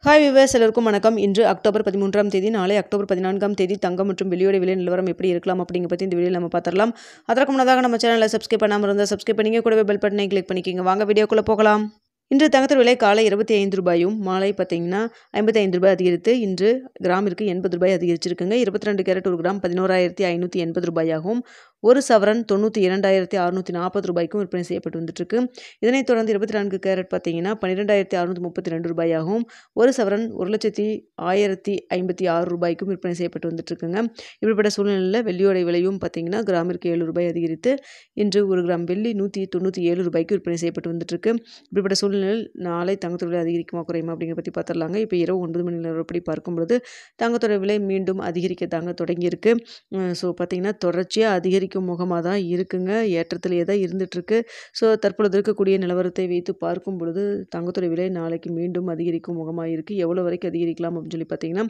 Hi viewers, எல்லோருக்கும் வணக்கம். இன்று அக்டோபர் 13ஆம் தேதி, நாளை அக்டோபர் 14ஆம் தேதி தங்கம் மற்றும் வெள்ளியோட விலை நிலவரம் எப்படி இருக்கலாம் அப்படிங்க பற்றி இந்த வீடியோவில் நம்ம பார்த்துடலாம். அதற்கு முன்னதாக நம்ம சேனலை சப்ஸ்கிரைப் பண்ணாமல் இருந்தால் சப்ஸ்கிரைப் பண்ணிங்க, கூடவே பெல் பட்டனை கிளிக் பண்ணிக்கிங்க. வாங்க வீடியோக்குள்ளே போகலாம். இன்று தங்கத்தின் விலை காலை 25 ரூபாயும் மாலை பார்த்தீங்கன்னா 55 ரூபாய் அதிகரித்து இன்று கிராமிற்கு 80 ரூபாய் அதிகரிச்சிருக்குங்க. 22 கேரட் ஒரு கிராம் 11,580 ரூபாயாகவும், ஒரு சவரன் 92,640 ரூபாய்க்கும் விற்பனை செய்யப்பட்டு வந்துட்டுருக்கு. இதனைத் தொடர்ந்து 24 கேரட் பார்த்தீங்கன்னா 12,632 ரூபாயாகவும், ஒரு சவரன் 1,01,056 ரூபாய்க்கும் விற்பனை செய்யப்பட்டு வந்துட்டுருக்குங்க. இப்படிப்பட்ட சூழ்நிலையில் வெள்ளியோட விலையும் பார்த்தீங்கன்னா கிராமிற்கு 7 ரூபாய் அதிகரித்து இன்று ஒரு கிராம் வெள்ளி 197 ரூபாய்க்கு விற்பனை செய்யப்பட்டு வந்துட்டுருக்கு. இப்படிப்பட்ட சூழ்நிலையில் நாளை தங்கத்தோட விலை அதிகரிக்குமா குறையுமா அப்படிங்கிற பற்றி பார்த்துடலாங்க. இப்போ இரவு 9 மணி நிலவரப்படி பார்க்கும்பொழுது தங்கத்தோட விலை மீண்டும் அதிகரிக்க தாங்க தொடங்கியிருக்கு. ஸோ பார்த்தீங்கன்னா தொடர்ச்சியாக அதிகரிக்கும் முகமாக தான் இருக்குங்க. ஏற்றத்திலேயே தான் இருந்துகிட்ருக்கு. ஸோ தற்பொழுது இருக்கக்கூடிய நிலவரத்தை வைத்து பார்க்கும் பொழுது தங்கத்தோட விலை நாளைக்கு மீண்டும் அதிகரிக்கும் முகமாக இருக்குது. எவ்வளோ வரைக்கும் அதிகரிக்கலாம் அப்படின்னு சொல்லி பார்த்தீங்கன்னா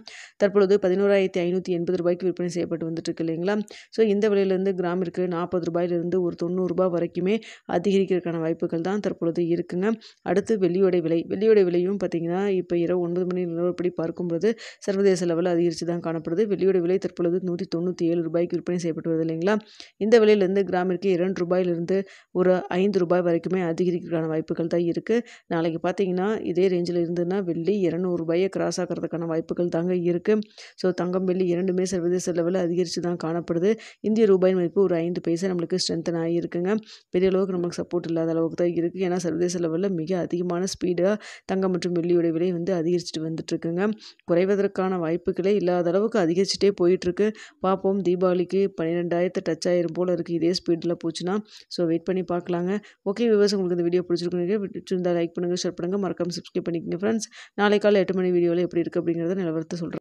தற்பொழுது 11,580 ரூபாய்க்கு விற்பனை செய்யப்பட்டு வந்துட்டுருக்கு இல்லைங்களா. ஸோ இந்த விலையிலேருந்து கிராமிற்கு 40 ரூபாயிலிருந்து ஒரு 90 ரூபாய் வரைக்குமே அதிகரிக்கிறதுக்கான வாய்ப்புகள் தான் தற்பொழுது இருக்குங்க. அடுத்து வெள்ளியோட விலையும் பார்த்தீங்கன்னா இப்போ இரவு 9 மணி நிலவரப்படி பார்க்கும்போது சர்வதேச லெவலில் அதிகரித்து தான் காணப்படுது. வெள்ளியோட விலை தற்பொழுது 197 ரூபாய்க்கு விற்பனை செய்யப்பட்டு வருது இல்லைங்களா. இந்த விலையிலேருந்து கிராமிற்கு 2 ரூபாயிலிருந்து ஒரு 5 ரூபாய் வரைக்குமே அதிகரிக்கிறதுக்கான வாய்ப்புகள் தான் இருக்குது. நாளைக்கு பார்த்தீங்கன்னா இதே ரேஞ்சில் இருந்ததுன்னா வெள்ளி 200 ரூபாயை கிராஸ் ஆகிறதுக்கான வாய்ப்புகள் தாங்க இருக்குது. ஸோ தங்கம் வெள்ளி இரண்டுமே சர்வதேச லெவலில் அதிகரித்து தான் காணப்படுது. இந்திய ரூபாய் மதிப்பு ஒரு 5 பைசா நம்மளுக்கு ஸ்ட்ரென்தன் ஆகியிருக்குங்க. பெரிய அளவுக்கு நமக்கு சப்போர்ட் இல்லாத அளவுக்கு தான் இருக்குது. ஏன்னா சர்வதேச லெவலில் மிக அதிகமான ஸ்பீடாக தங்கம் மற்றும் வெள்ளியோட விலை அதிகரிச்சுட்டு வந்துட்டுருக்குங்க. குறைவதற்கான வாய்ப்புகளே இல்லாத அளவுக்கு அதிகரிச்சுட்டே போயிட்டுருக்கு. பார்ப்போம், தீபாவளிக்கு 12,000 டச் ஆயிரும் போல் இருக்குது இதே ஸ்பீடில் போச்சுன்னா. ஸோ வெயிட் பண்ணி பார்க்கலாங்க. ஓகே வியூவர்ஸ், உங்களுக்கு இந்த வீடியோ பிடிச்சிருந்தா லைக் பண்ணுங்கள், ஷேர் பண்ணுங்கள், மறக்காம சப்ஸ்கிரைப் பண்ணிக்கோங்க ஃப்ரெண்ட்ஸ். நாளை காலை 8 மணி வீடியோவில் எப்படி இருக்குது அப்படிங்கிறத நிலவரத்தை சொல்கிறேன்.